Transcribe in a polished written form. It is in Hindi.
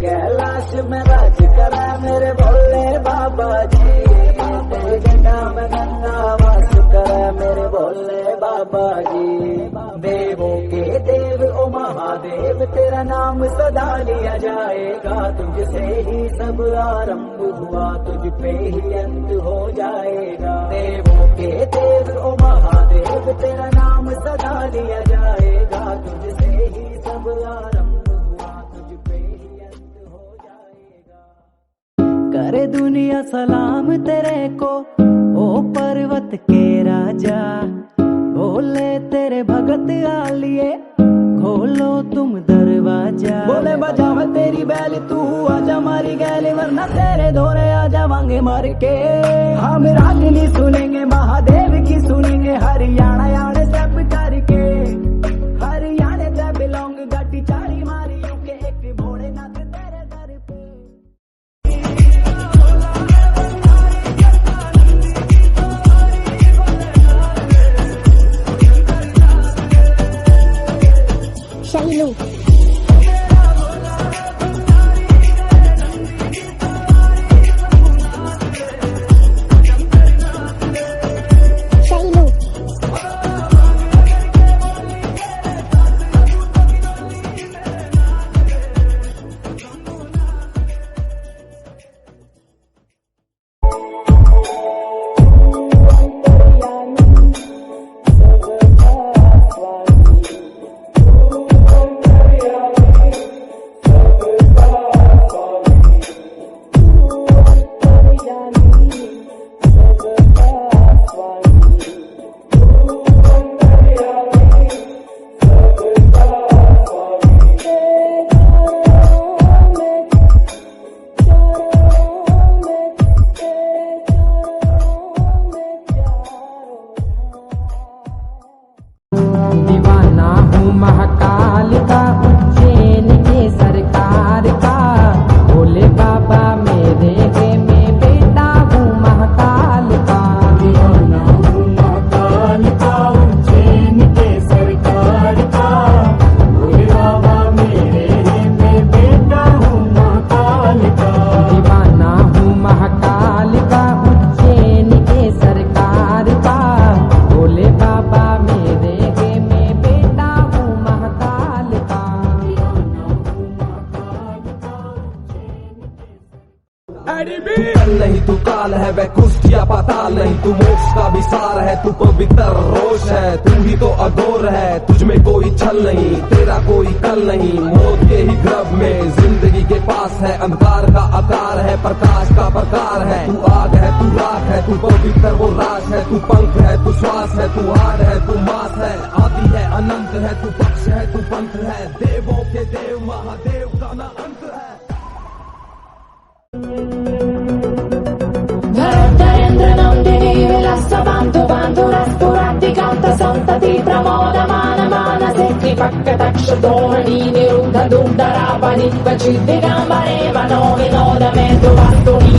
कैलाश में राज करा मेरे भोले बाबा जी, तेरे जटा में गंगा वास करा मेरे भोले बाबा जी। देवों के देव ओ महादेव तेरा नाम सदा लिया जाएगा, तुझसे ही सब आरंभ हुआ तुझ पे ही अंत हो जाएगा। देवों के देव ओ महादेव तेरा नाम सदा लिया जाएगा, तुझसे ही सब आरंभ हुआ तुझ पे ही अंत हो जाएगा। करे दुनिया सलाम तेरे को ओ पर्वत के राजा, बोले तेरे भगत आलिए खोलो तुम दरवाजा। बोले बजावा तेरी बैल तू आजा मारी गैल, वरना तेरे दौरे आ जावांगे मार के। हम रागनी सुनेंगे महादेव की सुनेंगे, हरियाणा याने सब करके। हरियाणा से बिलोंग गट्टी चारी मारी के एक भोलेनाथ तेरे दर पे। शैलू नहीं तू काल है वह कुष्ठ या पाताल नहीं, तू मोक्ष का विसार है, तू पवित्र रोष है, तू ही तो अघोर है, तुझ में कोई छल नहीं, तेरा कोई कल नहीं। मौत के ही गर्भ में जिंदगी के पास है, अंधकार का आकार है, प्रकाश का प्रकार है। तू आग है, तू राख है, तू पवित्र वो राज है, तू पंख है, तू श्वास है, तू हाड है, तू मास है, आदि है, अनंत है, तू पक्ष है, तू पंथ है, देवों के देव महादेव का ना अंत है। सन्तति प्रमोदमान मानसे पक्कतक्षधोरणी निरुद्ध दुर्धरापनित्वचिद्दिगम्बरे मनो विनोद मे तु वस्तुनि